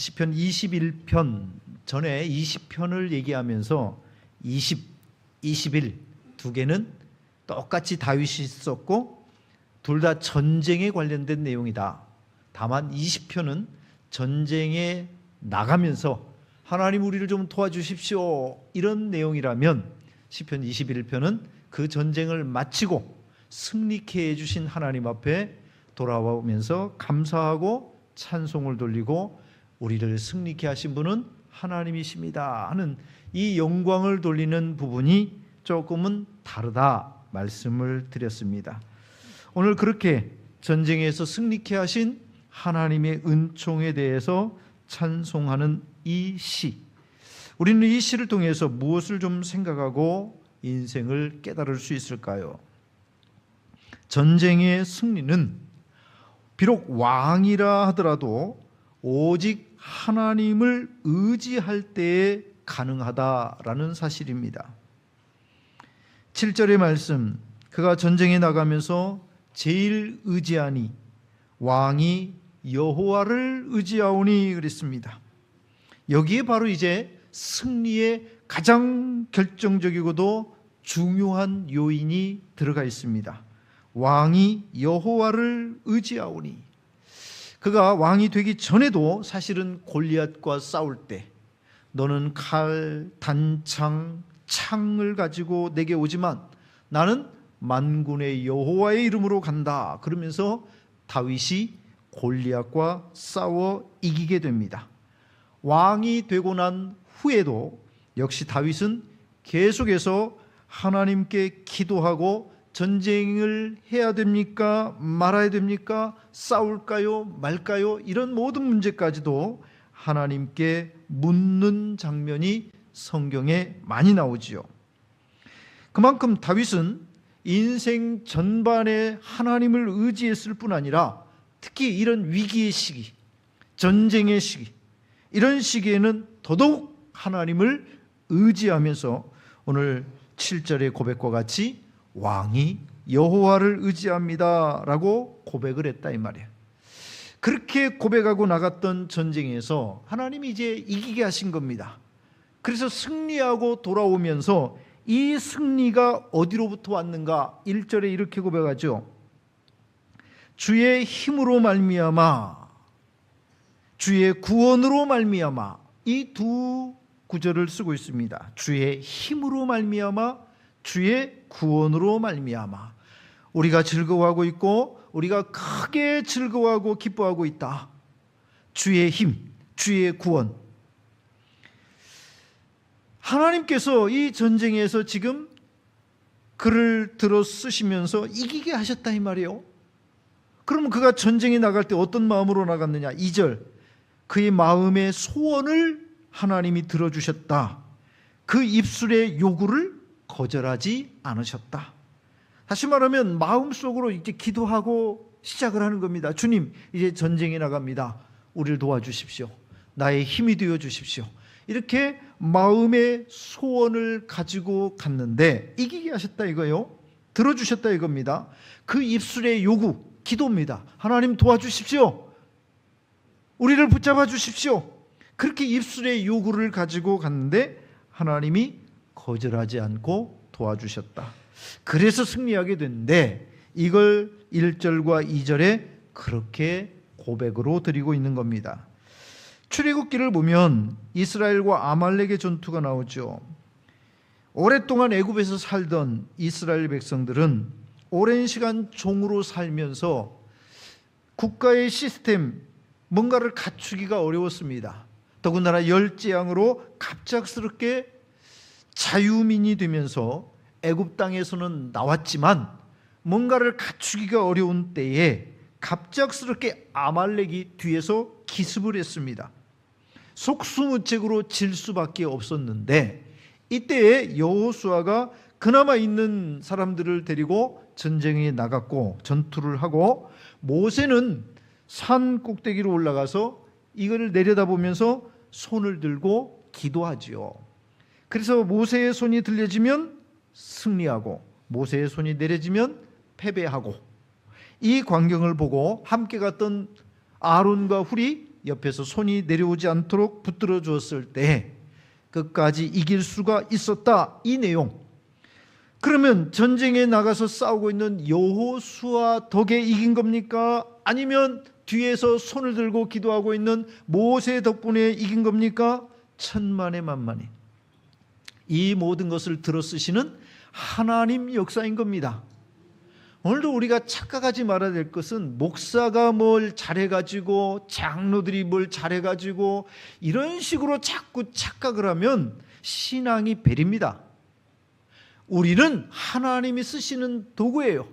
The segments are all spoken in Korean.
시편 21편 전에 20편을 얘기하면서 20, 21 두 개는 똑같이 다윗이 썼고 둘 다 전쟁에 관련된 내용이다. 다만 20편은 전쟁에 나가면서 하나님 우리를 좀 도와주십시오 이런 내용이라면 시편 21편은 그 전쟁을 마치고 승리케 해주신 하나님 앞에 돌아오면서 감사하고 찬송을 돌리고 우리를 승리케 하신 분은 하나님이십니다 하는 이 영광을 돌리는 부분이 조금은 다르다 말씀을 드렸습니다. 오늘 그렇게 전쟁에서 승리케 하신 하나님의 은총에 대해서 찬송하는 이 시, 우리는 이 시를 통해서 무엇을 좀 생각하고 인생을 깨달을 수 있을까요? 전쟁의 승리는 비록 왕이라 하더라도 오직 하나님을 의지할 때에 가능하다라는 사실입니다. 7절의 말씀, 그가 전쟁에 나가면서 제일 의지하니 왕이 여호와를 의지하오니 그랬습니다. 여기에 바로 이제 승리의 가장 결정적이고도 중요한 요인이 들어가 있습니다. 왕이 여호와를 의지하오니, 그가 왕이 되기 전에도 사실은 골리앗과 싸울 때 너는 칼, 단창, 창을 가지고 내게 오지만 나는 만군의 여호와의 이름으로 간다 그러면서 다윗이 골리앗과 싸워 이기게 됩니다. 왕이 되고 난 후에도 역시 다윗은 계속해서 하나님께 기도하고 전쟁을 해야 됩니까? 말아야 됩니까? 싸울까요? 말까요? 이런 모든 문제까지도 하나님께 묻는 장면이 성경에 많이 나오지요. 그만큼 다윗은 인생 전반에 하나님을 의지했을 뿐 아니라 특히 이런 위기의 시기, 전쟁의 시기, 이런 시기에는 더더욱 하나님을 의지하면서 오늘 7절의 고백과 같이 왕이 여호와를 의지합니다 라고 고백을 했다 이 말이에요. 그렇게 고백하고 나갔던 전쟁에서 하나님이 이제 이기게 하신 겁니다. 그래서 승리하고 돌아오면서 이 승리가 어디로부터 왔는가? 1절에 이렇게 고백하죠. 주의 힘으로 말미암아, 주의 구원으로 말미암아. 이 두 구절을 쓰고 있습니다. 주의 힘으로 말미암아, 주의 구원으로 말미암아. 우리가 즐거워하고 있고 우리가 크게 즐거워하고 기뻐하고 있다. 주의 힘, 주의 구원. 하나님께서 이 전쟁에서 지금 글을 들어 쓰시면서 이기게 하셨다 이 말이에요. 그러면 그가 전쟁에 나갈 때 어떤 마음으로 나갔느냐? 2절, 그의 마음의 소원을 하나님이 들어주셨다. 그 입술의 요구를 거절하지 않으셨다. 다시 말하면 마음속으로 이제 기도하고 시작을 하는 겁니다. 주님, 이제 전쟁에 나갑니다. 우리를 도와주십시오. 나의 힘이 되어 주십시오. 이렇게 마음의 소원을 가지고 갔는데 이기게 하셨다 이거예요. 들어주셨다 이겁니다. 그 입술의 요구, 기도입니다. 하나님 도와주십시오. 우리를 붙잡아 주십시오. 그렇게 입술의 요구를 가지고 갔는데 하나님이 거절하지 않고 도와주셨다. 그래서 승리하게 됐는데 이걸 1절과 2절에 그렇게 고백으로 드리고 있는 겁니다. 출애굽기를 보면 이스라엘과 아말렉의 전투가 나오죠. 오랫동안 애굽에서 살던 이스라엘 백성들은 오랜 시간 종으로 살면서 국가의 시스템, 뭔가를 갖추기가 어려웠습니다. 더군다나 열재앙으로 갑작스럽게 자유민이 되면서 애굽 땅에서는 나왔지만 뭔가를 갖추기가 어려운 때에 갑작스럽게 아말렉이 뒤에서 기습을 했습니다. 속수무책으로 질 수밖에 없었는데 이때에 여호수아가 그나마 있는 사람들을 데리고 전쟁에 나갔고 전투를 하고, 모세는 산 꼭대기로 올라가서 이걸 내려다보면서 손을 들고 기도하지요. 그래서 모세의 손이 들려지면 승리하고 모세의 손이 내려지면 패배하고, 이 광경을 보고 함께 갔던 아론과 훌이 옆에서 손이 내려오지 않도록 붙들어 주었을 때 끝까지 이길 수가 있었다, 이 내용. 그러면 전쟁에 나가서 싸우고 있는 여호수아 덕에 이긴 겁니까? 아니면 뒤에서 손을 들고 기도하고 있는 모세 덕분에 이긴 겁니까? 천만에 만만에 이 모든 것을 들어 쓰시는 하나님 역사인 겁니다. 오늘도 우리가 착각하지 말아야 될 것은 목사가 뭘 잘해가지고 장로들이 뭘 잘해가지고 이런 식으로 자꾸 착각을 하면 신앙이 베립니다. 우리는 하나님이 쓰시는 도구예요.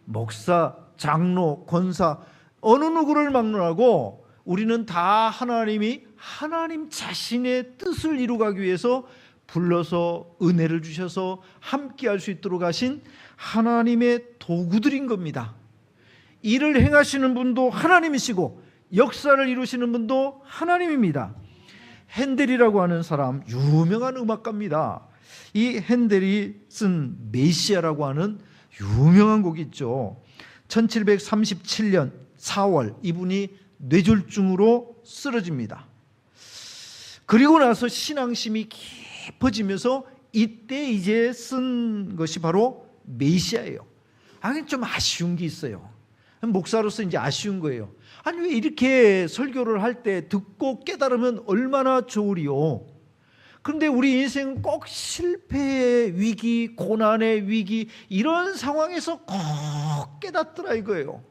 목사, 장로, 권사 어느 누구를 막론하고 우리는 다 하나님이 하나님 자신의 뜻을 이루기 위해서 불러서 은혜를 주셔서 함께 할 수 있도록 하신 하나님의 도구들인 겁니다. 일을 행하시는 분도 하나님이시고 역사를 이루시는 분도 하나님입니다. 핸델이라고 하는 사람 유명한 음악가입니다. 이 핸델이 쓴 메시아라고 하는 유명한 곡이 있죠. 1737년 4월 이분이 뇌졸중으로 쓰러집니다. 그리고 나서 신앙심이 깊어지면서 이때 이제 쓴 것이 바로 메시아예요. 아니 좀 아쉬운 게 있어요. 목사로서 이제 아쉬운 거예요. 아니 왜 이렇게 설교를 할 때 듣고 깨달으면 얼마나 좋으리요. 그런데 우리 인생은 꼭 실패의 위기, 고난의 위기 이런 상황에서 꼭 깨닫더라 이거예요.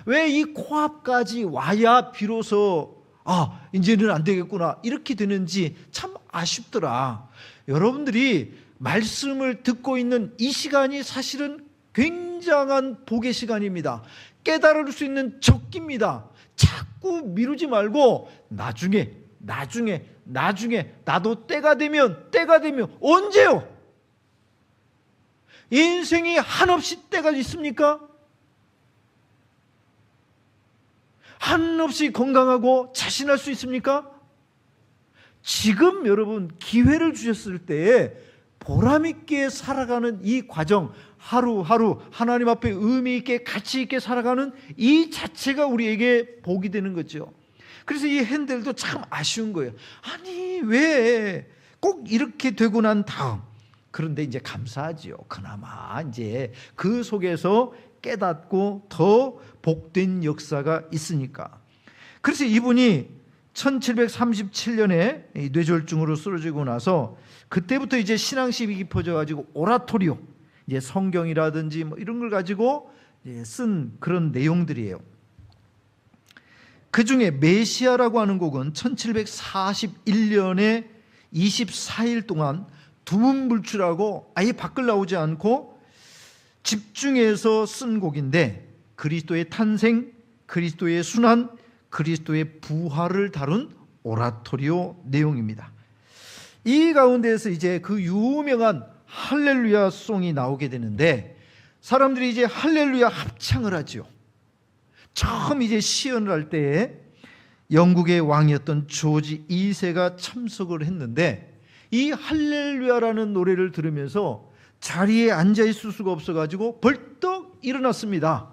왜 이 코앞까지 와야 비로소 이제는 안 되겠구나 이렇게 되는지 참 아쉽더라. 여러분들이 말씀을 듣고 있는 이 시간이 사실은 굉장한 복의 시간입니다. 깨달을 수 있는 적기입니다. 자꾸 미루지 말고 나중에 나도 때가 되면 언제요? 인생이 한없이 때가 있습니까? 한없이 건강하고 자신할 수 있습니까? 지금 여러분 기회를 주셨을 때에 보람있게 살아가는 이 과정, 하루하루 하나님 앞에 의미 있게 가치 있게 살아가는 이 자체가 우리에게 복이 되는 거죠. 그래서 이 핸델도 참 아쉬운 거예요. 아니 왜 꼭 이렇게 되고 난 다음, 그런데 이제 감사하지요. 그나마 이제 그 속에서 깨닫고 더 복된 역사가 있으니까. 그래서 이분이 1737년에 뇌졸중으로 쓰러지고 나서 그때부터 이제 신앙심이 깊어져 가지고 오라토리오, 이제 성경이라든지 뭐 이런 걸 가지고 쓴 그런 내용들이에요. 그 중에 메시아라고 하는 곡은 1741년에 24일 동안 두문불출하고 아예 밖을 나오지 않고 집중해서 쓴 곡인데 그리스도의 탄생, 그리스도의 순환, 그리스도의 부활을 다룬 오라토리오 내용입니다. 이 가운데에서 이제 그 유명한 할렐루야 송이 나오게 되는데 사람들이 이제 할렐루야 합창을 하죠. 처음 이제 시연을 할 때에 영국의 왕이었던 조지 2세가 참석을 했는데 이 할렐루야라는 노래를 들으면서 자리에 앉아 있을 수가 없어가지고 벌떡 일어났습니다.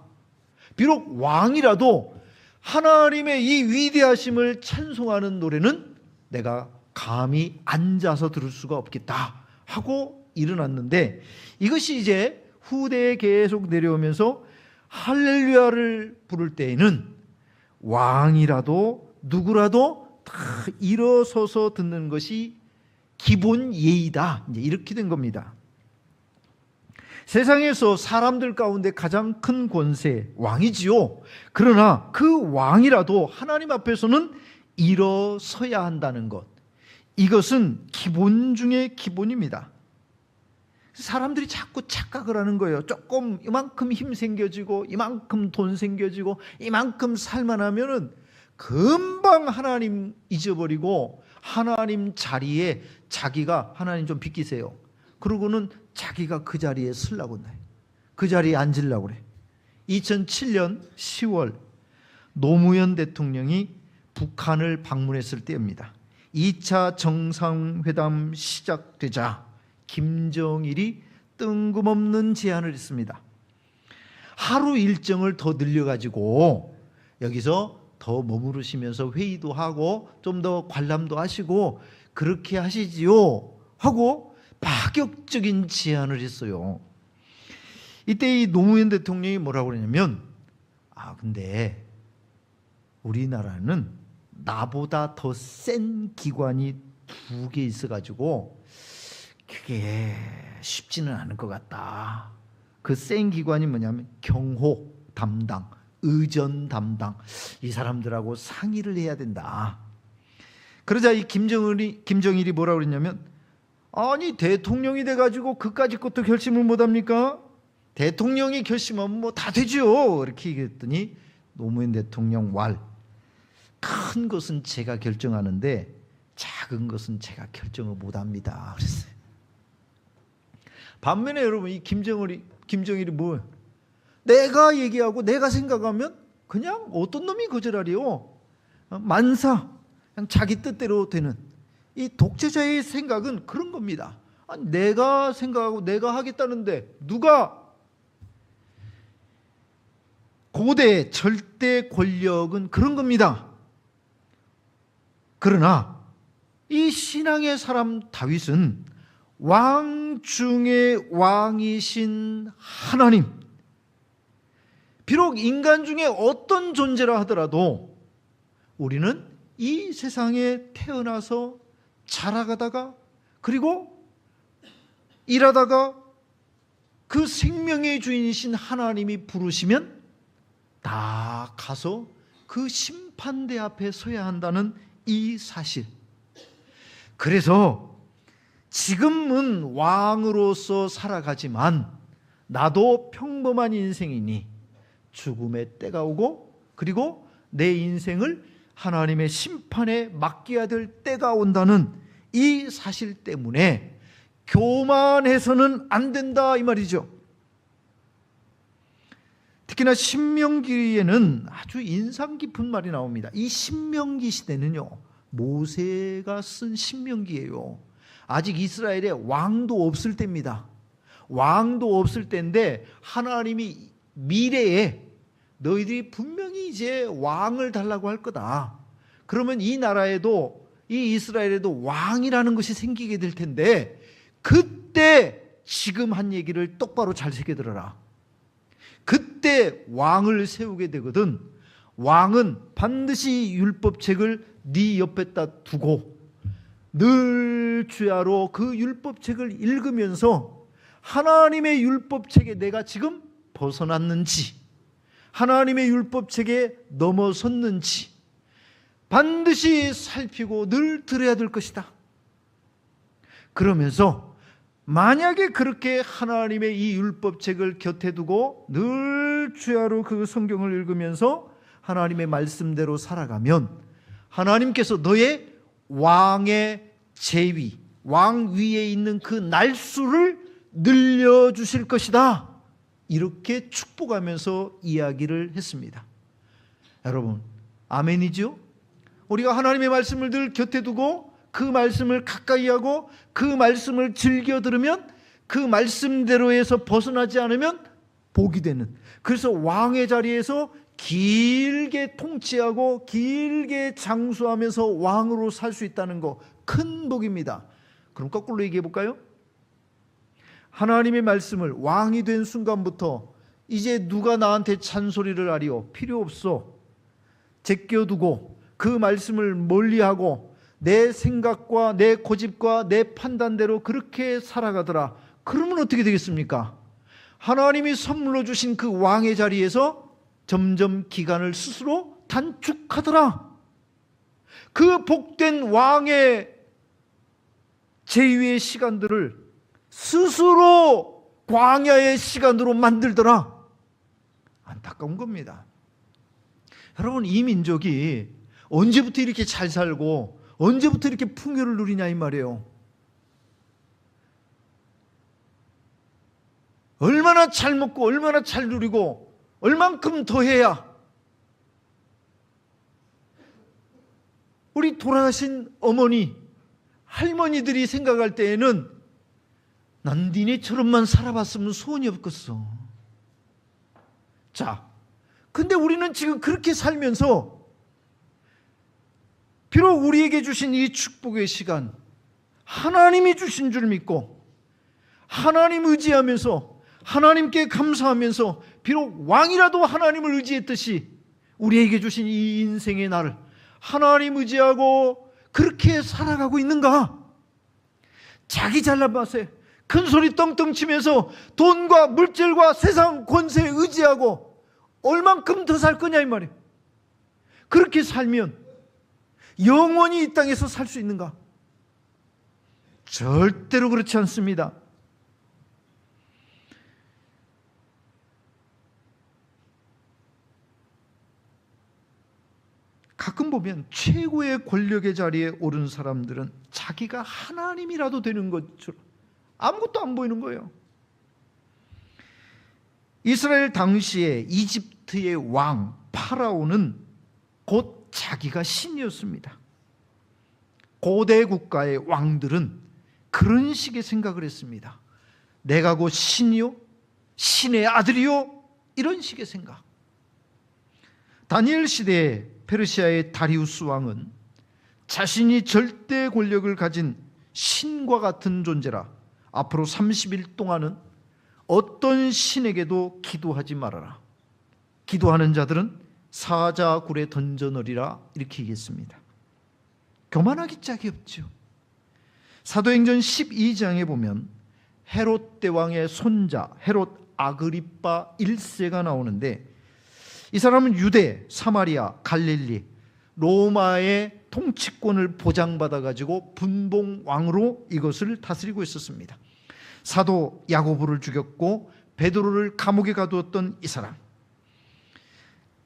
비록 왕이라도 하나님의 이 위대하심을 찬송하는 노래는 내가 감히 앉아서 들을 수가 없겠다 하고 일어났는데 이것이 이제 후대에 계속 내려오면서 할렐루야를 부를 때에는 왕이라도 누구라도 다 일어서서 듣는 것이 기본 예의다. 이제 이렇게 된 겁니다. 세상에서 사람들 가운데 가장 큰 권세 왕이지요. 그러나 그 왕이라도 하나님 앞에서는 일어서야 한다는 것, 이것은 기본 중의 기본입니다. 사람들이 자꾸 착각을 하는 거예요. 조금 이만큼 힘 생겨지고 이만큼 돈 생겨지고 이만큼 살만하면은 금방 하나님 잊어버리고 하나님 자리에 자기가 하나님 좀 비키세요. 그러고는 자기가 그 자리에 쓰려고 그래. 그 자리에 앉으려고 그래. 2007년 10월 노무현 대통령이 북한을 방문했을 때입니다. 2차 정상회담 시작되자 김정일이 뜬금없는 제안을 했습니다. 하루 일정을 더 늘려가지고 여기서 더 머무르시면서 회의도 하고 좀 더 관람도 하시고 그렇게 하시지요 하고 파격적인 제안을 했어요. 이때 이 노무현 대통령이 뭐라고 그러냐면, 근데 우리나라는 나보다 더 센 기관이 2개 있어가지고 그게 쉽지는 않을 것 같다. 그 센 기관이 뭐냐면 경호 담당, 의전 담당, 이 사람들하고 상의를 해야 된다. 그러자 이 김정일이 뭐라고 그랬냐면, 아니 대통령이 돼가지고 그까짓 것도 결심을 못합니까? 대통령이 결심하면 뭐 다 되죠. 이렇게 얘기했더니 노무현 대통령 큰 것은 제가 결정하는데 작은 것은 제가 결정을 못합니다. 그랬어요. 반면에 여러분 이 김정일이 뭐예요? 내가 얘기하고 내가 생각하면 그냥 어떤 놈이 거절하리요? 만사 그냥 자기 뜻대로 되는 이 독재자의 생각은 그런 겁니다. 아니, 내가 생각하고 내가 하겠다는데 누가 고대 절대 권력은 그런 겁니다. 그러나 이 신앙의 사람 다윗은 왕 중의 왕이신 하나님, 비록 인간 중에 어떤 존재라 하더라도 우리는 이 세상에 태어나서 자라가다가 그리고 일하다가 그 생명의 주인이신 하나님이 부르시면 다 가서 그 심판대 앞에 서야 한다는 이 사실. 그래서 지금은 왕으로서 살아가지만 나도 평범한 인생이니 죽음의 때가 오고 그리고 내 인생을 하나님의 심판에 맡겨야 될 때가 온다는 이 사실 때문에 교만해서는 안 된다 이 말이죠. 특히나 신명기에는 아주 인상 깊은 말이 나옵니다. 이 신명기 시대는요, 모세가 쓴 신명기예요. 아직 이스라엘에 왕도 없을 때입니다. 왕도 없을 때인데 하나님이 미래에 너희들이 분명히 이제 왕을 달라고 할 거다. 그러면 이 나라에도 이 이스라엘에도 왕이라는 것이 생기게 될 텐데 그때 지금 한 얘기를 똑바로 잘 새겨들어라. 그때 왕을 세우게 되거든. 왕은 반드시 율법책을 네 옆에다 두고 늘 주야로 그 율법책을 읽으면서 하나님의 율법책에 내가 지금 벗어났는지 하나님의 율법책에 넘어섰는지 반드시 살피고 늘 들어야 될 것이다. 그러면서 만약에 그렇게 하나님의 이 율법책을 곁에 두고 늘 주야로 그 성경을 읽으면서 하나님의 말씀대로 살아가면 하나님께서 너의 왕의 제위, 왕 위에 있는 그 날수를 늘려주실 것이다. 이렇게 축복하면서 이야기를 했습니다. 여러분, 아멘이죠? 우리가 하나님의 말씀을 늘 곁에 두고 그 말씀을 가까이 하고 그 말씀을 즐겨 들으면 그 말씀대로에서 벗어나지 않으면 복이 되는, 그래서 왕의 자리에서 길게 통치하고 길게 장수하면서 왕으로 살 수 있다는 거 큰 복입니다. 그럼 거꾸로 얘기해 볼까요? 하나님의 말씀을 왕이 된 순간부터 이제 누가 나한테 잔소리를 하리요? 필요 없어. 제껴두고 그 말씀을 멀리하고 내 생각과 내 고집과 내 판단대로 그렇게 살아가더라. 그러면 어떻게 되겠습니까? 하나님이 선물로 주신 그 왕의 자리에서 점점 기간을 스스로 단축하더라. 그 복된 왕의 제위의 시간들을 스스로 광야의 시간으로 만들더라. 안타까운 겁니다. 여러분, 이 민족이 언제부터 이렇게 잘 살고 언제부터 이렇게 풍요를 누리냐 이 말이에요. 얼마나 잘 먹고 얼마나 잘 누리고 얼만큼 더 해야 우리 돌아가신 어머니 할머니들이 생각할 때에는 난 니네처럼만 살아봤으면 소원이 없겠어. 자, 근데 우리는 지금 그렇게 살면서 비록 우리에게 주신 이 축복의 시간, 하나님이 주신 줄 믿고 하나님 의지하면서 하나님께 감사하면서 비록 왕이라도 하나님을 의지했듯이 우리에게 주신 이 인생의 날을 하나님 의지하고 그렇게 살아가고 있는가? 자기 잘난 맛에 큰 소리 떵떵 치면서 돈과 물질과 세상 권세에 의지하고 얼만큼 더 살 거냐 이 말이에요. 그렇게 살면 영원히 이 땅에서 살 수 있는가? 절대로 그렇지 않습니다. 가끔 보면 최고의 권력의 자리에 오른 사람들은 자기가 하나님이라도 되는 것처럼 아무것도 안 보이는 거예요. 이스라엘 당시에 이집트의 왕 파라오는 곧 자기가 신이었습니다. 고대 국가의 왕들은 그런 식의 생각을 했습니다. 내가 곧 신이요? 신의 아들이요? 이런 식의 생각. 다니엘 시대에 페르시아의 다리우스 왕은 자신이 절대 권력을 가진 신과 같은 존재라 앞으로 30일 동안은 어떤 신에게도 기도하지 말아라. 기도하는 자들은 사자굴에 던져넣으리라 이렇게 얘기했습니다. 교만하기 짝이 없죠. 사도행전 12장에 보면 헤롯 대왕의 손자 헤롯 아그리빠 1세가 나오는데 이 사람은 유대, 사마리아, 갈릴리, 로마의 통치권을 보장받아 가지고 분봉왕으로 이것을 다스리고 있었습니다. 사도 야고보를 죽였고 베드로를 감옥에 가두었던 이 사람.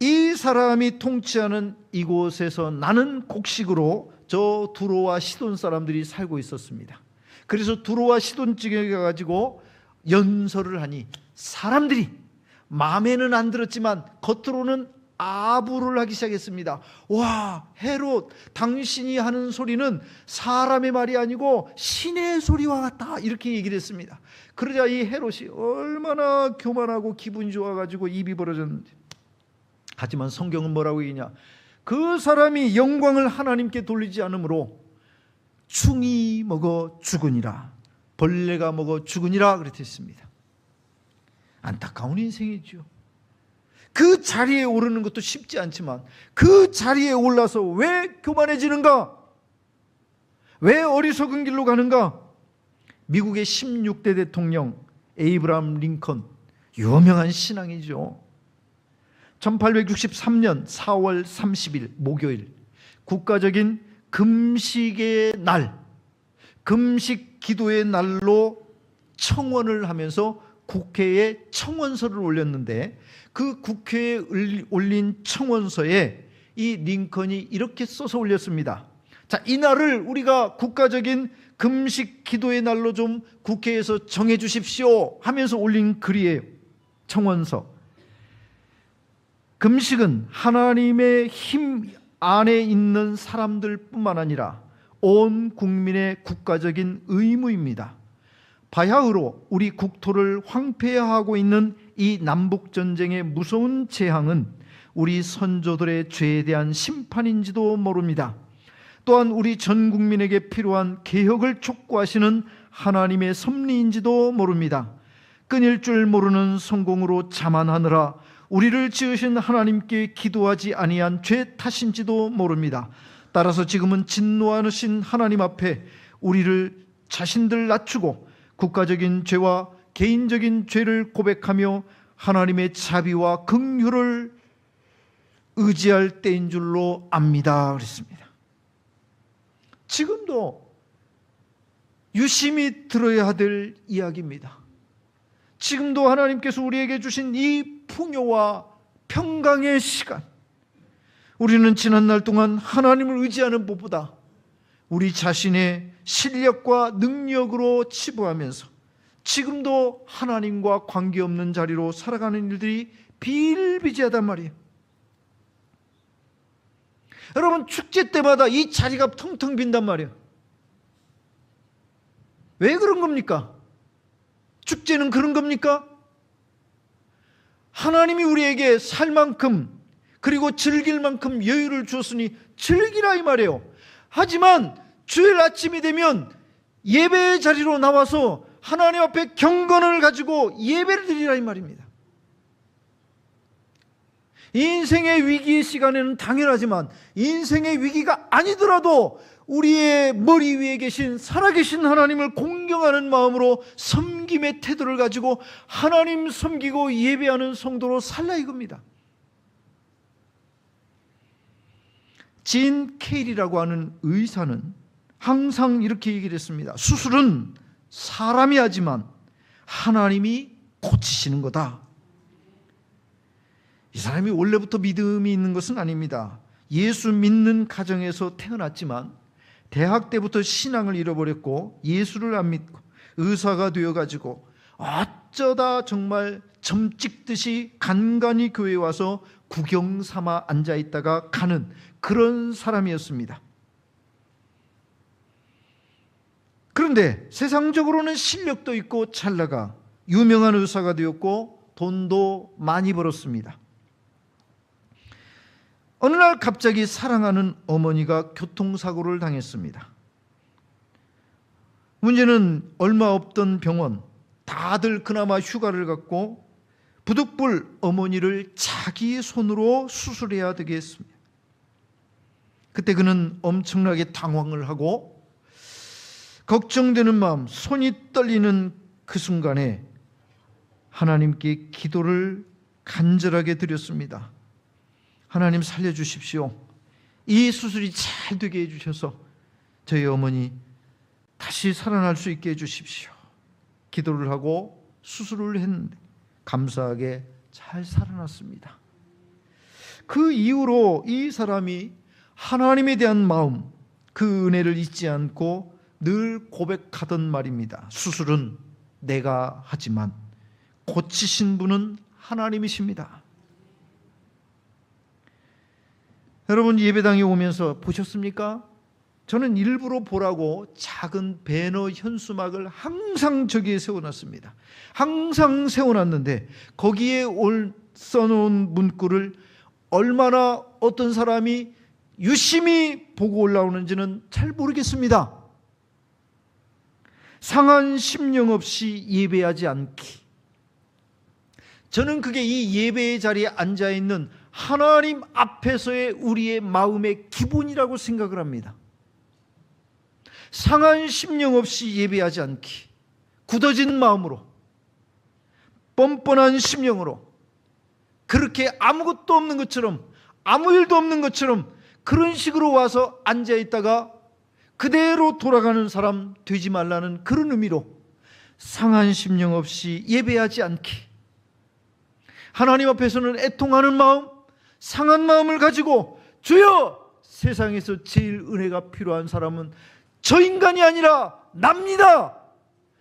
이 사람이 통치하는 이곳에서 나는 곡식으로 저 두로와 시돈 사람들이 살고 있었습니다. 그래서 두로와 시돈 지역에 가가지고 연설을 하니 사람들이 마음에는 안 들었지만 겉으로는 아부를 하기 시작했습니다. 와, 헤롯, 당신이 하는 소리는 사람의 말이 아니고 신의 소리와 같다 이렇게 얘기를 했습니다. 그러자 이 헤롯이 얼마나 교만하고 기분이 좋아가지고 입이 벌어졌는데, 하지만 성경은 뭐라고 얘기냐? 그 사람이 영광을 하나님께 돌리지 않으므로 충이 먹어 죽으니라, 벌레가 먹어 죽으니라 그렇게 했습니다. 안타까운 인생이죠. 그 자리에 오르는 것도 쉽지 않지만 그 자리에 올라서 왜 교만해지는가? 왜 어리석은 길로 가는가? 미국의 16대 대통령 에이브라함 링컨, 유명한 신앙이죠. 1863년 4월 30일 목요일, 국가적인 금식의 날, 금식 기도의 날로 청원을 하면서 국회에 청원서를 올렸는데, 그 국회에 올린 청원서에 이 링컨이 이렇게 써서 올렸습니다. 자, 이 날을 우리가 국가적인 금식 기도의 날로 좀 국회에서 정해 주십시오 하면서 올린 글이에요. 청원서. 금식은 하나님의 힘 안에 있는 사람들뿐만 아니라 온 국민의 국가적인 의무입니다. 바야흐로 우리 국토를 황폐화하고 있는 이 남북전쟁의 무서운 재앙은 우리 선조들의 죄에 대한 심판인지도 모릅니다. 또한 우리 전 국민에게 필요한 개혁을 촉구하시는 하나님의 섭리인지도 모릅니다. 끊일 줄 모르는 성공으로 자만하느라 우리를 지으신 하나님께 기도하지 아니한 죄 탓인지도 모릅니다. 따라서 지금은 진노하신 하나님 앞에 우리를 자신들 낮추고 국가적인 죄와 개인적인 죄를 고백하며 하나님의 자비와 긍휼을 의지할 때인 줄로 압니다 그랬습니다. 지금도 유심히 들어야 될 이야기입니다. 지금도 하나님께서 우리에게 주신 이 풍요와 평강의 시간, 우리는 지난날 동안 하나님을 의지하는 것보다 우리 자신의 실력과 능력으로 치부하면서 지금도 하나님과 관계없는 자리로 살아가는 일들이 비일비재하단 말이에요. 여러분, 축제 때마다 이 자리가 텅텅 빈단 말이에요. 왜 그런 겁니까? 축제는 그런 겁니까? 하나님이 우리에게 살 만큼 그리고 즐길 만큼 여유를 주었으니 즐기라 이 말이에요. 하지만 주일 아침이 되면 예배의 자리로 나와서 하나님 앞에 경건을 가지고 예배를 드리라 이 말입니다. 인생의 위기의 시간에는 당연하지만 인생의 위기가 아니더라도 우리의 머리 위에 계신 살아계신 하나님을 공경하는 마음으로 섬김의 태도를 가지고 하나님 섬기고 예배하는 성도로 살라 이겁니다. 진 케일이라고 하는 의사는 항상 이렇게 얘기를 했습니다. 수술은 사람이 하지만 하나님이 고치시는 거다. 이 사람이 원래부터 믿음이 있는 것은 아닙니다. 예수 믿는 가정에서 태어났지만 대학 때부터 신앙을 잃어버렸고 예수를 안 믿고 의사가 되어가지고 어쩌다 정말 점 찍듯이 간간히 교회에 와서 구경 삼아 앉아있다가 가는 그런 사람이었습니다. 그런데 세상적으로는 실력도 있고 잘 나가 유명한 의사가 되었고 돈도 많이 벌었습니다. 어느 날 갑자기 사랑하는 어머니가 교통사고를 당했습니다. 문제는 얼마 없던 병원, 다들 그나마 휴가를 갖고 부득불 어머니를 자기 손으로 수술해야 되겠습니다. 그때 그는 엄청나게 당황을 하고 걱정되는 마음, 손이 떨리는 그 순간에 하나님께 기도를 간절하게 드렸습니다. 하나님 살려주십시오. 이 수술이 잘 되게 해주셔서 저희 어머니 다시 살아날 수 있게 해주십시오. 기도를 하고 수술을 했는데 감사하게 잘 살아났습니다. 그 이후로 이 사람이 하나님에 대한 마음, 그 은혜를 잊지 않고 늘 고백하던 말입니다. 수술은 내가 하지만 고치신 분은 하나님이십니다. 여러분 예배당에 오면서 보셨습니까? 저는 일부러 보라고 작은 배너 현수막을 항상 저기에 세워놨습니다. 항상 세워놨는데 거기에 써놓은 문구를 얼마나 어떤 사람이 유심히 보고 올라오는지는 잘 모르겠습니다. 상한 심령 없이 예배하지 않기. 저는 그게 이 예배의 자리에 앉아있는 하나님 앞에서의 우리의 마음의 기본이라고 생각을 합니다. 상한 심령 없이 예배하지 않기, 굳어진 마음으로, 뻔뻔한 심령으로, 그렇게 아무것도 없는 것처럼, 아무 일도 없는 것처럼 그런 식으로 와서 앉아있다가 그대로 돌아가는 사람 되지 말라는 그런 의미로 상한 심령 없이 예배하지 않기. 하나님 앞에서는 애통하는 마음, 상한 마음을 가지고 주여, 세상에서 제일 은혜가 필요한 사람은 저 인간이 아니라 납니다.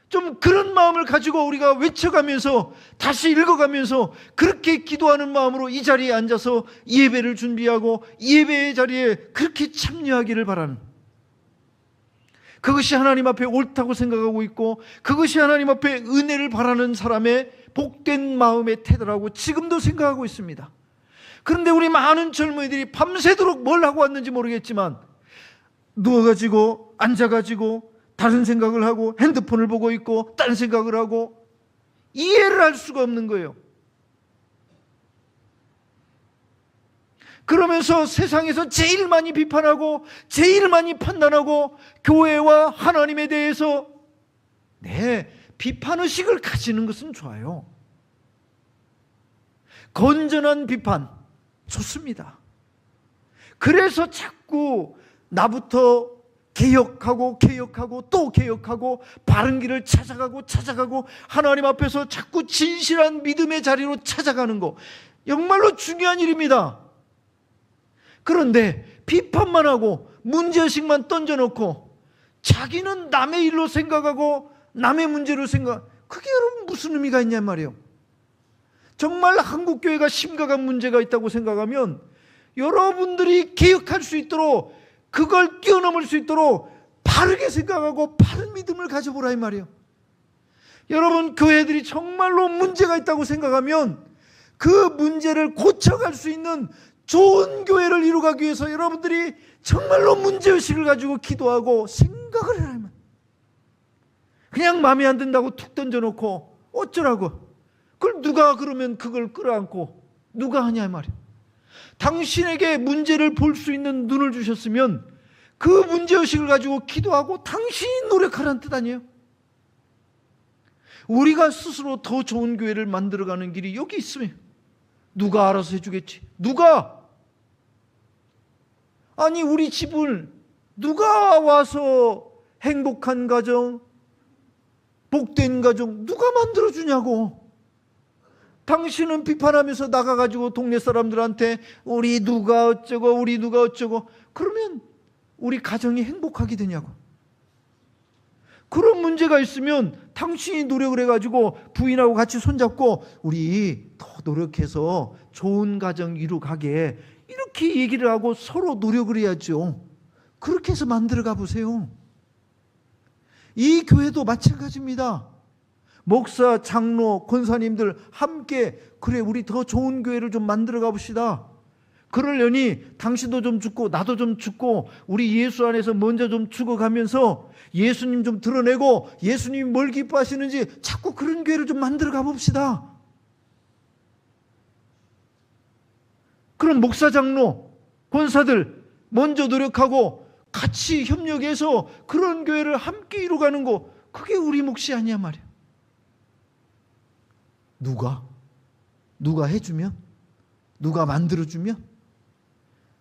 좀 그런 마음을 가지고 우리가 외쳐가면서 다시 읽어가면서 그렇게 기도하는 마음으로 이 자리에 앉아서 예배를 준비하고 예배의 자리에 그렇게 참여하기를 바라는, 그것이 하나님 앞에 옳다고 생각하고 있고 그것이 하나님 앞에 은혜를 바라는 사람의 복된 마음의 태도라고 지금도 생각하고 있습니다. 그런데 우리 많은 젊은이들이 밤새도록 뭘 하고 왔는지 모르겠지만 누워가지고 앉아가지고 다른 생각을 하고 핸드폰을 보고 있고 딴 생각을 하고 이해를 할 수가 없는 거예요. 그러면서 세상에서 제일 많이 비판하고 제일 많이 판단하고 교회와 하나님에 대해서 비판의식을 가지는 것은 좋아요. 건전한 비판 좋습니다. 그래서 자꾸 나부터 개혁하고 또 개혁하고 바른 길을 찾아가고 하나님 앞에서 자꾸 진실한 믿음의 자리로 찾아가는 거 정말로 중요한 일입니다. 그런데 비판만 하고 문제의식만 던져놓고 자기는 남의 일로 생각하고 남의 문제로 그게 여러분 무슨 의미가 있냐 말이에요. 정말 한국교회가 심각한 문제가 있다고 생각하면 여러분들이 개혁할 수 있도록, 그걸 뛰어넘을 수 있도록 바르게 생각하고 바른 믿음을 가져보라 이 말이에요. 여러분 교회들이 정말로 문제가 있다고 생각하면 그 문제를 고쳐갈 수 있는 좋은 교회를 이루기 위해서 여러분들이 정말로 문제의식을 가지고 기도하고 생각을 하면, 그냥 마음에 안 든다고 툭 던져놓고 어쩌라고, 그걸 누가 그러면 그걸 끌어안고 누가 하냐 말이야. 당신에게 문제를 볼 수 있는 눈을 주셨으면 그 문제의식을 가지고 기도하고 당신이 노력하라는 뜻 아니에요? 우리가 스스로 더 좋은 교회를 만들어가는 길이 여기 있으면 누가 알아서 해주겠지? 누가? 아니, 우리 집을 누가 와서 행복한 가정, 복된 가정 누가 만들어주냐고. 당신은 비판하면서 나가가지고 동네 사람들한테 우리 누가 어쩌고 우리 누가 어쩌고, 그러면 우리 가정이 행복하게 되냐고. 그런 문제가 있으면 당신이 노력을 해가지고 부인하고 같이 손잡고 우리 더 노력해서 좋은 가정 이루가게, 이렇게 얘기를 하고 서로 노력을 해야죠. 그렇게 해서 만들어가 보세요. 이 교회도 마찬가지입니다. 목사, 장로, 권사님들 함께 그래 우리 더 좋은 교회를 좀 만들어가 봅시다. 그러려니 당신도 좀 죽고 나도 좀 죽고 우리 예수 안에서 먼저 좀 죽어가면서 예수님 좀 드러내고 예수님이 뭘 기뻐하시는지 자꾸 그런 교회를 좀 만들어가 봅시다. 그럼 목사, 장로, 권사들 먼저 노력하고 같이 협력해서 그런 교회를 함께 이루어가는 거, 그게 우리 몫이 아니야 말이야. 누가 해주면? 누가 만들어주면?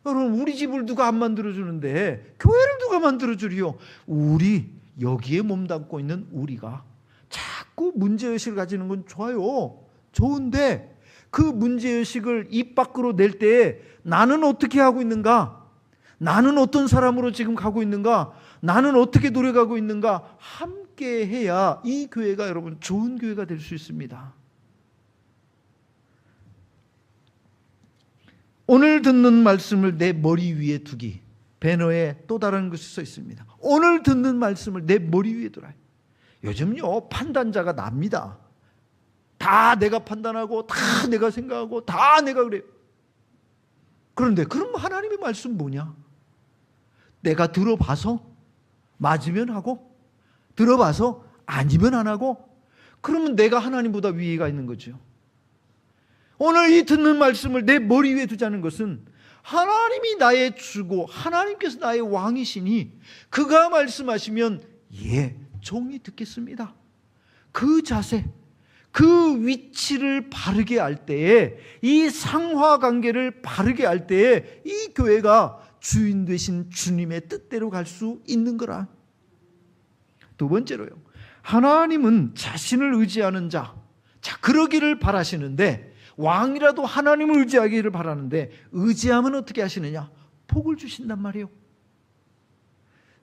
여러분, 우리 집을 누가 안 만들어주는데 교회를 누가 만들어주리요? 우리 여기에 몸담고 있는 우리가 자꾸 문제의식을 가지는 건 좋아요. 좋은데 그 문제의식을 입 밖으로 낼 때 나는 어떻게 하고 있는가? 나는 어떤 사람으로 지금 가고 있는가? 나는 어떻게 노력하고 있는가? 함께 해야 이 교회가 여러분 좋은 교회가 될 수 있습니다. 오늘 듣는 말씀을 내 머리 위에 두기. 배너에 또 다른 것이 써 있습니다. 오늘 듣는 말씀을 내 머리 위에 두라. 요즘요 판단자가 납니다. 다 내가 판단하고 다 내가 생각하고 다 내가 그래요. 그런데 그럼 하나님의 말씀 뭐냐? 내가 들어봐서 맞으면 하고 들어봐서 아니면 안 하고, 그러면 내가 하나님보다 위에가 있는 거죠. 오늘 이 듣는 말씀을 내 머리 위에 두자는 것은 하나님이 나의 주고 하나님께서 나의 왕이시니 그가 말씀하시면 예, 종이 듣겠습니다. 그 자세, 그 위치를 바르게 할 때에, 이 상하관계를 바르게 할 때에 이 교회가 주인 되신 주님의 뜻대로 갈 수 있는 거라. 두 번째로요, 하나님은 자신을 의지하는 자, 그러기를 바라시는데, 왕이라도 하나님을 의지하기를 바라는데 의지하면 어떻게 하시느냐? 복을 주신단 말이에요.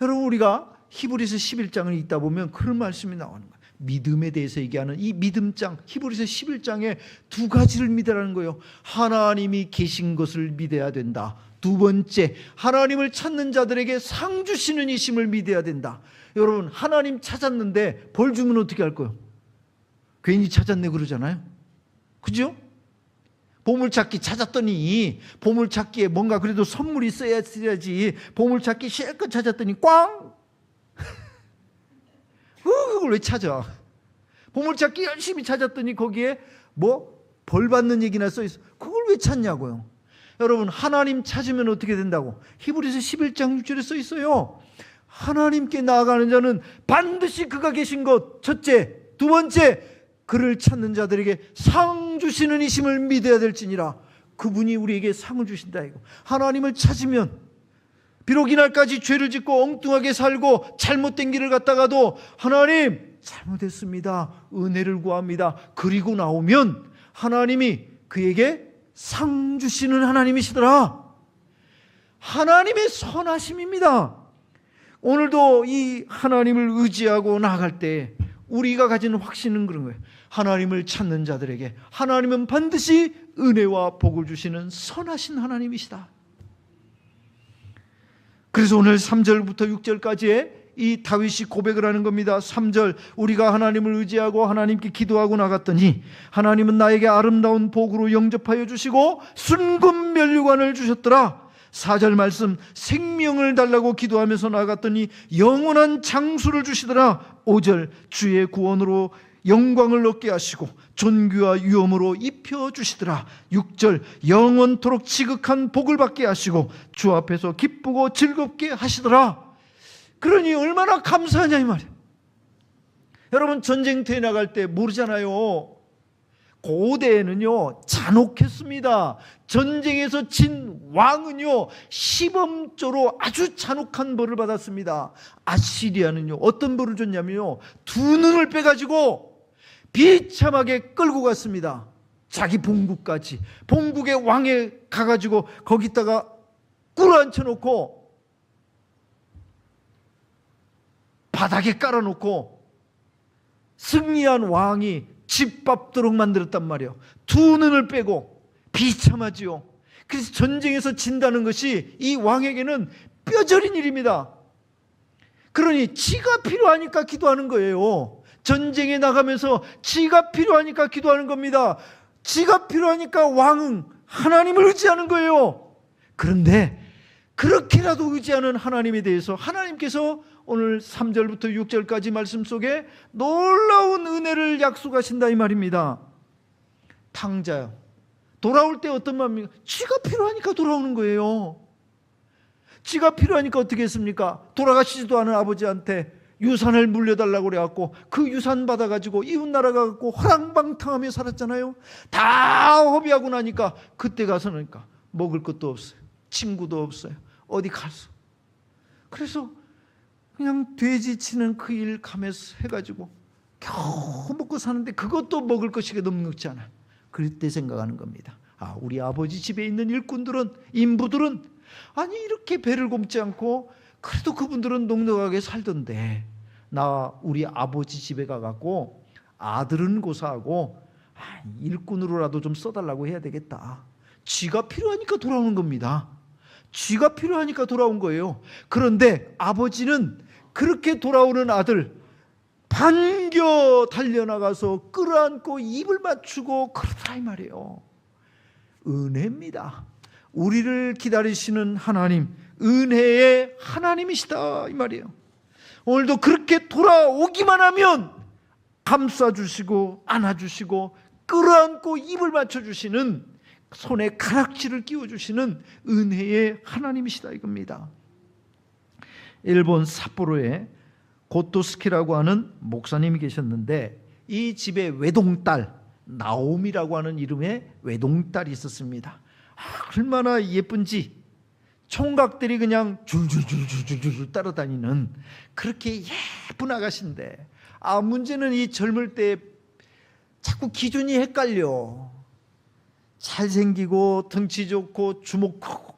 여러분, 우리가 히브리서 11장을 읽다 보면 그런 말씀이 나오는 거예요. 믿음에 대해서 얘기하는 이 믿음장, 히브리서 11장에 두 가지를 믿으라는 거예요. 하나님이 계신 것을 믿어야 된다. 두 번째, 하나님을 찾는 자들에게 상 주시는 이심을 믿어야 된다. 여러분, 하나님 찾았는데 벌 주면 어떻게 할 거예요? 괜히 찾았네 그러잖아요. 그죠? 보물찾기 찾았더니 보물찾기에 뭔가 그래도 선물이 있어야지. 보물찾기 실컷 찾았더니 꽝! 그걸 왜 찾아? 보물찾기 열심히 찾았더니 거기에 뭐 벌 받는 얘기나 써있어. 그걸 왜 찾냐고요. 여러분, 하나님 찾으면 어떻게 된다고? 히브리서 11장 6절에 써있어요. 하나님께 나아가는 자는 반드시 그가 계신 것, 첫째. 두 번째, 그를 찾는 자들에게 상 주시는 이심을 믿어야 될지니라. 그분이 우리에게 상을 주신다 이거. 하나님을 찾으면 비록 이날까지 죄를 짓고 엉뚱하게 살고 잘못된 길을 갔다가도 하나님 잘못했습니다, 은혜를 구합니다, 그리고 나오면 하나님이 그에게 상 주시는 하나님이시더라. 하나님의 선하심입니다. 오늘도 이 하나님을 의지하고 나아갈 때 우리가 가진 확신은 그런 거예요. 하나님을 찾는 자들에게 하나님은 반드시 은혜와 복을 주시는 선하신 하나님이시다. 그래서 오늘 3절부터 6절까지의 이 다윗이 고백을 하는 겁니다. 3절, 우리가 하나님을 의지하고 하나님께 기도하고 나갔더니 하나님은 나에게 아름다운 복으로 영접하여 주시고 순금 면류관을 주셨더라. 4절 말씀, 생명을 달라고 기도하면서 나갔더니 영원한 장수를 주시더라. 5절, 주의 구원으로 영광을 얻게 하시고 존귀와 위엄으로 입혀주시더라. 6절, 영원토록 지극한 복을 받게 하시고 주 앞에서 기쁘고 즐겁게 하시더라. 그러니 얼마나 감사하냐 이 말이에요. 여러분, 전쟁터에 나갈 때 모르잖아요. 고대에는요 잔혹했습니다. 전쟁에서 진 왕은요 시범조로 아주 잔혹한 벌을 받았습니다. 아시리아는요 어떤 벌을 줬냐면요, 두 눈을 빼가지고 비참하게 끌고 갔습니다. 자기 본국까지, 본국의 왕에 가가지고 거기다가 꿇어앉혀 놓고 바닥에 깔아놓고 승리한 왕이 짓밟도록 만들었단 말이에요. 두 눈을 빼고. 비참하지요. 그래서 전쟁에서 진다는 것이 이 왕에게는 뼈저린 일입니다. 그러니 지가 필요하니까 기도하는 거예요. 전쟁에 나가면서 지가 필요하니까 기도하는 겁니다. 지가 필요하니까 왕은 하나님을 의지하는 거예요. 그런데 그렇게라도 의지하는 하나님에 대해서 하나님께서 오늘 3절부터 6절까지 말씀 속에 놀라운 은혜를 약속하신다 이 말입니다. 탕자요, 돌아올 때 어떤 마음입니까? 지가 필요하니까 돌아오는 거예요. 지가 필요하니까 어떻게 했습니까? 돌아가시지도 않은 아버지한테 유산을 물려달라고 그래갖고 그 유산 받아가지고 이웃나라 가갖고 허랑방탕하며 살았잖아요. 다 허비하고 나니까 그때 가서는 먹을 것도 없어요. 친구도 없어요. 어디 갈 수. 그래서 그냥 돼지 치는 그 일 가면서 해가지고 겨우 먹고 사는데 그것도 먹을 것이 넉넉지 않아. 그때 생각하는 겁니다. 아, 우리 아버지 집에 있는 일꾼들은, 인부들은 아니 이렇게 배를 곰지 않고 그래도 그분들은 넉넉하게 살던데 나 우리 아버지 집에 가갖고 아들은 고사하고 일꾼으로라도 좀 써달라고 해야 되겠다. 쥐가 필요하니까 돌아오는 겁니다. 쥐가 필요하니까 돌아온 거예요. 그런데 아버지는 그렇게 돌아오는 아들 반겨 달려나가서 끌어안고 입을 맞추고 그러더라 이 말이에요. 은혜입니다. 우리를 기다리시는 하나님, 은혜의 하나님이시다 이 말이에요. 오늘도 그렇게 돌아오기만 하면 감싸주시고 안아주시고 끌어안고 입을 맞춰주시는, 손에 가락지를 끼워주시는 은혜의 하나님이시다 이겁니다. 일본 삿포로에 고토스키라고 하는 목사님이 계셨는데 이 집에 외동딸 나오미라고 하는 이름의 외동딸이 있었습니다. 얼마나 예쁜지 총각들이 그냥 줄줄줄줄줄줄 따라다니는 그렇게 예쁜 아가씨인데 문제는 이 젊을 때 자꾸 기준이 헷갈려. 잘생기고 덩치 좋고 주먹 크고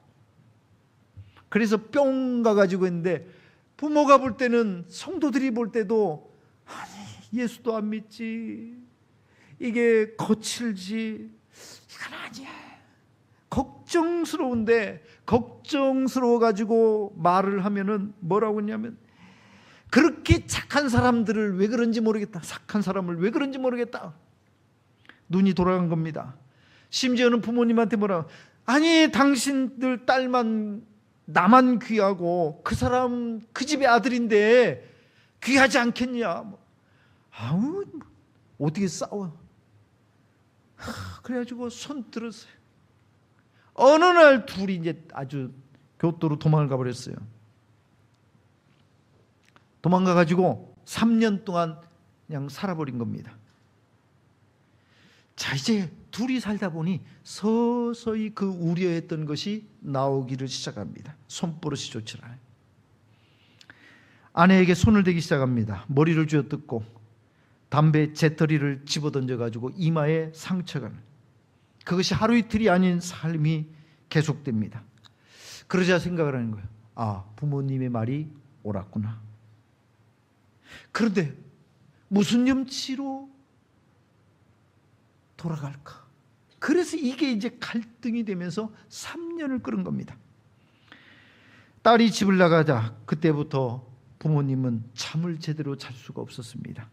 그래서 뿅 가가지고 있는데 부모가 볼 때는, 성도들이 볼 때도 아니 예수도 안 믿지, 이게 거칠지, 이건 아니야. 걱정스러운데 걱정스러워가지고 말을 하면은 뭐라고 했냐면 그렇게 착한 사람들을 왜 그런지 모르겠다, 착한 사람을 왜 그런지 모르겠다. 눈이 돌아간 겁니다. 심지어는 부모님한테 뭐라, 아니 당신들 딸만 나만 귀하고 그 사람 그 집의 아들인데 귀하지 않겠냐. 아우 어떻게 싸워. 그래가지고 손 들었어요. 어느 날 둘이 이제 아주 교토로 도망을 가버렸어요. 도망가가지고 3년 동안 그냥 살아버린 겁니다. 자, 이제 둘이 살다 보니 서서히 그 우려했던 것이 나오기를 시작합니다. 손버릇이 좋지 않아요. 아내에게 손을 대기 시작합니다. 머리를 쥐어뜯고 담배 재떨이를 집어던져가지고 이마에 상처가, 그것이 하루 이틀이 아닌 삶이 계속됩니다. 그러자 생각을 하는 거예요. 아, 부모님의 말이 옳았구나. 그런데 무슨 염치로 돌아갈까? 그래서 이게 이제 갈등이 되면서 3년을 끓은 겁니다. 딸이 집을 나가자 그때부터 부모님은 잠을 제대로 잘 수가 없었습니다.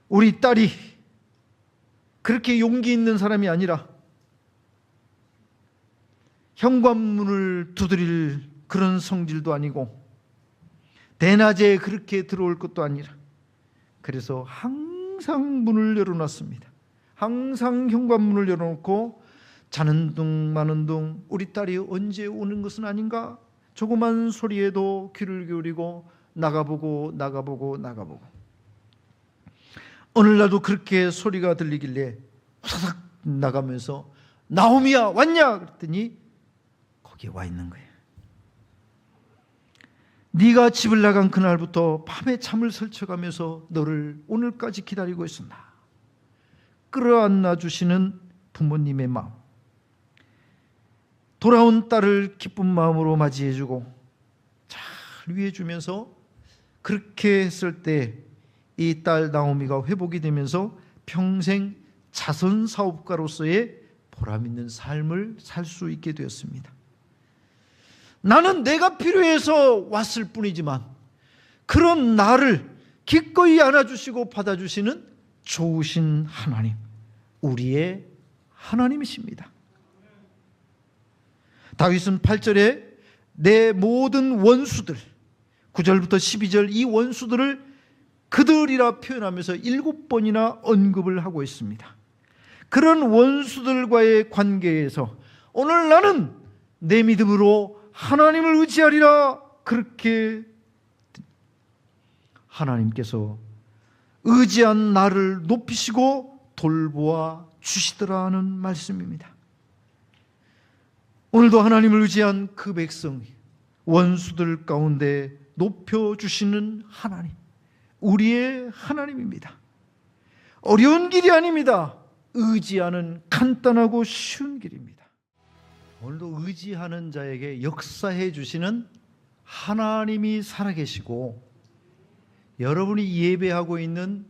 우리 딸이 그렇게 용기 있는 사람이 아니라 현관문을 두드릴 그런 성질도 아니고 대낮에 그렇게 들어올 것도 아니라, 그래서 항상 문을 열어놨습니다. 항상 현관문을 열어놓고 자는 둥 마는 둥 우리 딸이 언제 오는 것은 아닌가, 조그만 소리에도 귀를 기울이고 나가보고 오늘날도 그렇게 소리가 들리길래 후다닥 나가면서 나오미야 왔냐 그랬더니 거기에 와 있는 거예요. 네가 집을 나간 그날부터 밤에 잠을 설쳐가면서 너를 오늘까지 기다리고 있었나. 끌어안아 주시는 부모님의 마음, 돌아온 딸을 기쁜 마음으로 맞이해주고 잘 위해주면서, 그렇게 했을 때 이 딸 나오미가 회복이 되면서 평생 자선 사업가로서의 보람 있는 삶을 살 수 있게 되었습니다. 나는 내가 필요해서 왔을 뿐이지만 그런 나를 기꺼이 안아주시고 받아주시는 좋으신 하나님, 우리의 하나님이십니다. 다윗은 8절에 내 모든 원수들, 9절부터 12절 이 원수들을 그들이라 표현하면서 7번이나 언급을 하고 있습니다. 그런 원수들과의 관계에서 오늘 나는 내 믿음으로 하나님을 의지하리라, 그렇게 하나님께서 의지한 나를 높이시고 돌보아 주시더라는 말씀입니다. 오늘도 하나님을 의지한 그 백성, 원수들 가운데 높여주시는 하나님, 우리의 하나님입니다. 어려운 길이 아닙니다. 의지하는 간단하고 쉬운 길입니다. 오늘도 의지하는 자에게 역사해 주시는 하나님이 살아계시고, 여러분이 예배하고 있는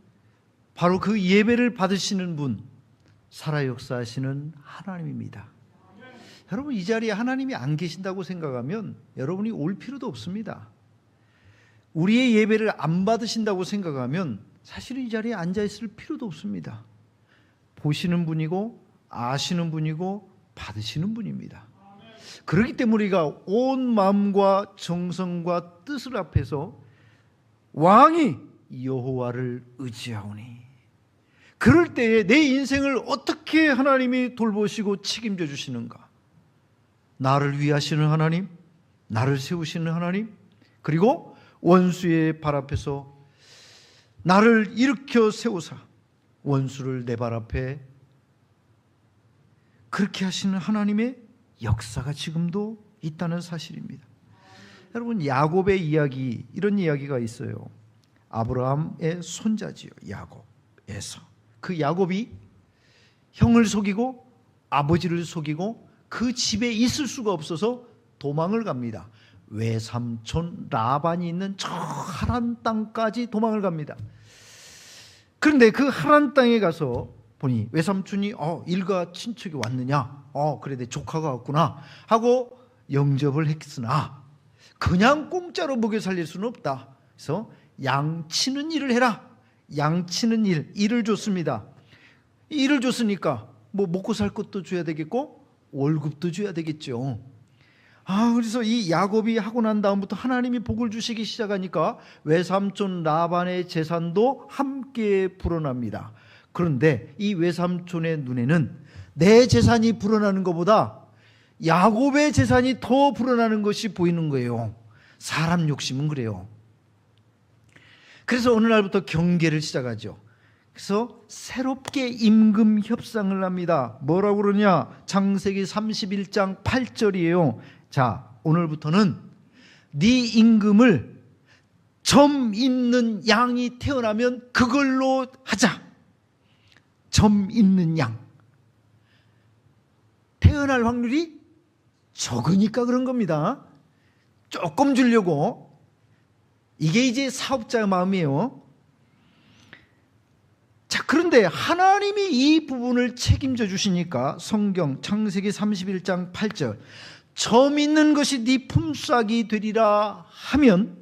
바로 그 예배를 받으시는 분, 살아 역사하시는 하나님입니다. 여러분, 이 자리에 하나님이 안 계신다고 생각하면 여러분이 올 필요도 없습니다. 우리의 예배를 안 받으신다고 생각하면 사실은 이 자리에 앉아 있을 필요도 없습니다. 보시는 분이고 아시는 분이고 받으시는 분입니다. 그렇기 때문에 우리가 온 마음과 정성과 뜻을 합해서 왕이 여호와를 의지하오니, 그럴 때에 내 인생을 어떻게 하나님이 돌보시고 책임져 주시는가. 나를 위하시는 하나님, 나를 세우시는 하나님, 그리고 원수의 발 앞에서 나를 일으켜 세우사 원수를 내 발 앞에 그렇게 하시는 하나님의 역사가 지금도 있다는 사실입니다. 여러분, 야곱의 이야기, 이런 이야기가 있어요. 아브라함의 손자지요, 야곱에서. 그 야곱이 형을 속이고 아버지를 속이고 그 집에 있을 수가 없어서 도망을 갑니다. 외삼촌 라반이 있는 저 하란 땅까지 도망을 갑니다. 그런데 그 하란 땅에 가서 보니 외삼촌이 일가 친척이 왔느냐, 그래 내 조카가 왔구나 하고 영접을 했으나 그냥 공짜로 먹여 살릴 수는 없다. 그래서 양치는 일을 해라. 양치는 일을 줬습니다. 일을 줬으니까 뭐 먹고 살 것도 줘야 되겠고 월급도 줘야 되겠죠. 그래서 이 야곱이 하고 난 다음부터 하나님이 복을 주시기 시작하니까 외삼촌 라반의 재산도 함께 불어납니다. 그런데 이 외삼촌의 눈에는 내 재산이 불어나는 것보다 야곱의 재산이 더 불어나는 것이 보이는 거예요. 사람 욕심은 그래요. 그래서 어느 날부터 경계를 시작하죠. 그래서 새롭게 임금 협상을 합니다. 뭐라고 그러냐? 창세기 31장 8절이에요. 자, 오늘부터는 네 임금을 점 있는 양이 태어나면 그걸로 하자. 점 있는 양. 태어날 확률이 적으니까 그런 겁니다. 조금 주려고. 이게 이제 사업자의 마음이에요. 자, 그런데 하나님이 이 부분을 책임져 주시니까 성경 창세기 31장 8절 점 있는 것이 네 품삯이 되리라 하면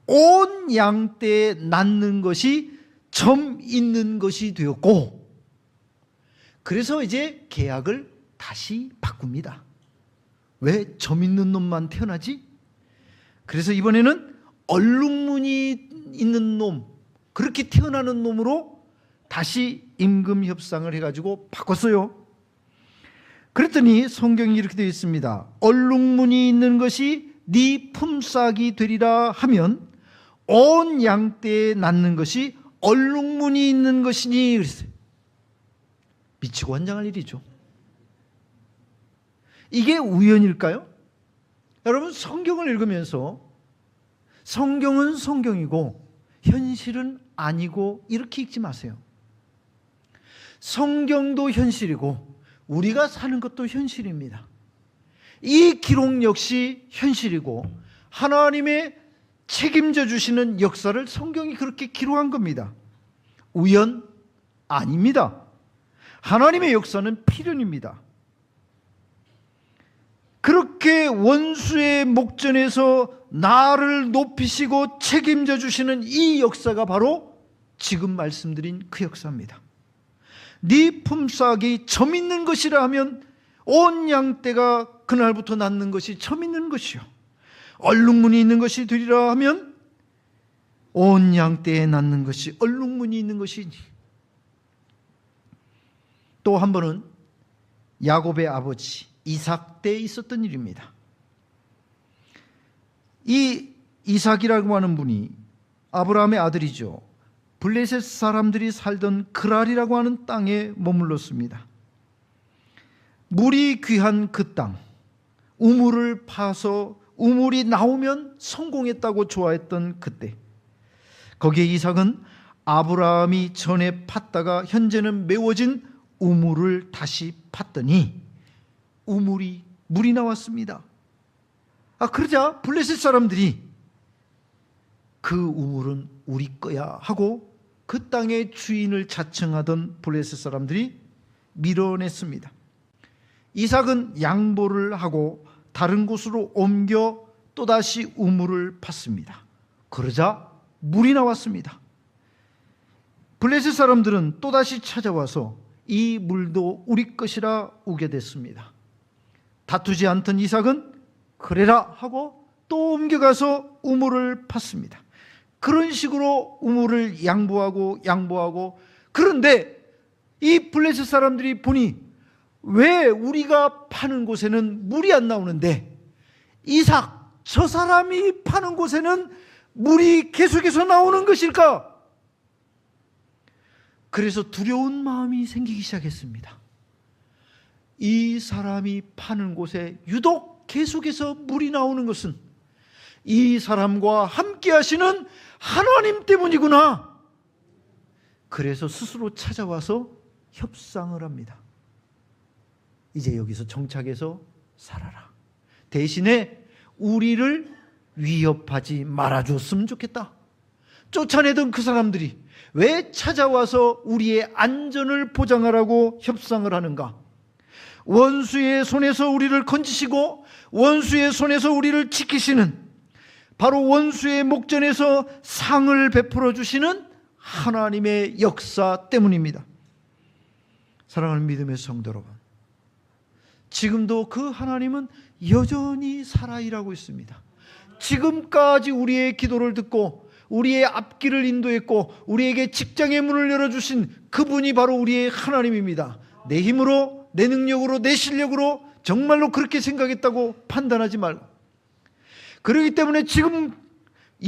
온 양떼에 낳는 것이 점 있는 것이 되었고, 그래서 이제 계약을 다시 바꿉니다. 왜 점 있는 놈만 태어나지? 그래서 이번에는 얼룩무늬 있는 놈, 그렇게 태어나는 놈으로 다시 임금 협상을 해가지고 바꿨어요. 그랬더니 성경이 이렇게 되어 있습니다. 얼룩무늬 있는 것이 네 품삯이 되리라 하면 온 양떼에 낳는 것이 얼룩무늬 있는 것이니 그랬어요. 미치고 환장할 일이죠. 이게 우연일까요? 여러분, 성경을 읽으면서 성경은 성경이고 현실은 아니고 이렇게 읽지 마세요. 성경도 현실이고 우리가 사는 것도 현실입니다. 이 기록 역시 현실이고 하나님의 책임져 주시는 역사를 성경이 그렇게 기록한 겁니다. 우연 아닙니다. 하나님의 역사는 필연입니다. 그렇게 원수의 목전에서 나를 높이시고 책임져 주시는 이 역사가 바로 지금 말씀드린 그 역사입니다. 네 품삯이 점 있는 것이라 하면 온 양떼가 그날부터 낳는 것이 점 있는 것이요, 얼룩무늬 있는 것이 되리라 하면 온 양떼에 낳는 것이 얼룩무늬 있는 것이니. 또 한 번은 야곱의 아버지 이삭 때에 있었던 일입니다. 이 이삭이라고 하는 분이 아브라함의 아들이죠. 블레셋 사람들이 살던 그랄이라고 하는 땅에 머물렀습니다. 물이 귀한 그 땅, 우물을 파서 우물이 나오면 성공했다고 좋아했던 그때, 거기에 이삭은 아브라함이 전에 팠다가 현재는 메워진 우물을 다시 팠더니 물이 나왔습니다. 그러자 블레셋 사람들이 그 우물은 우리 거야 하고 그 땅의 주인을 자청하던 블레셋 사람들이 밀어냈습니다. 이삭은 양보를 하고 다른 곳으로 옮겨 또다시 우물을 팠습니다. 그러자 물이 나왔습니다. 블레셋 사람들은 또다시 찾아와서 이 물도 우리 것이라 우겨댔습니다. 다투지 않던 이삭은 그래라 하고 또 옮겨가서 우물을 팠습니다. 그런 식으로 우물을 양보하고 그런데 이 블레셋 사람들이 보니 왜 우리가 파는 곳에는 물이 안 나오는데 이삭 저 사람이 파는 곳에는 물이 계속해서 나오는 것일까? 그래서 두려운 마음이 생기기 시작했습니다. 이 사람이 파는 곳에 유독 계속해서 물이 나오는 것은 이 사람과 함께 하시는 하나님 때문이구나. 그래서 스스로 찾아와서 협상을 합니다. 이제 여기서 정착해서 살아라. 대신에 우리를 위협하지 말아줬으면 좋겠다. 쫓아내던 그 사람들이 왜 찾아와서 우리의 안전을 보장하라고 협상을 하는가? 원수의 손에서 우리를 건지시고 원수의 손에서 우리를 지키시는, 바로 원수의 목전에서 상을 베풀어 주시는 하나님의 역사 때문입니다. 사랑하는 믿음의 성도 여러분, 지금도 그 하나님은 여전히 살아일하고 있습니다. 지금까지 우리의 기도를 듣고 우리의 앞길을 인도했고 우리에게 직장의 문을 열어주신 그분이 바로 우리의 하나님입니다. 내 힘으로, 내 능력으로, 내 실력으로 정말로 그렇게 생각했다고 판단하지 말고, 그렇기 때문에 지금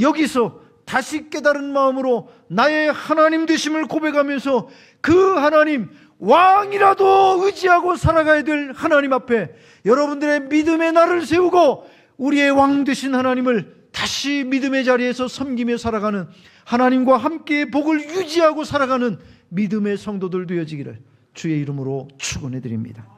여기서 다시 깨달은 마음으로 나의 하나님 되심을 고백하면서 그 하나님, 왕이라도 의지하고 살아가야 될 하나님 앞에 여러분들의 믿음의 날을 세우고 우리의 왕 되신 하나님을 다시 믿음의 자리에서 섬기며 살아가는, 하나님과 함께 복을 유지하고 살아가는 믿음의 성도들 되어지기를 주의 이름으로 축원해 드립니다.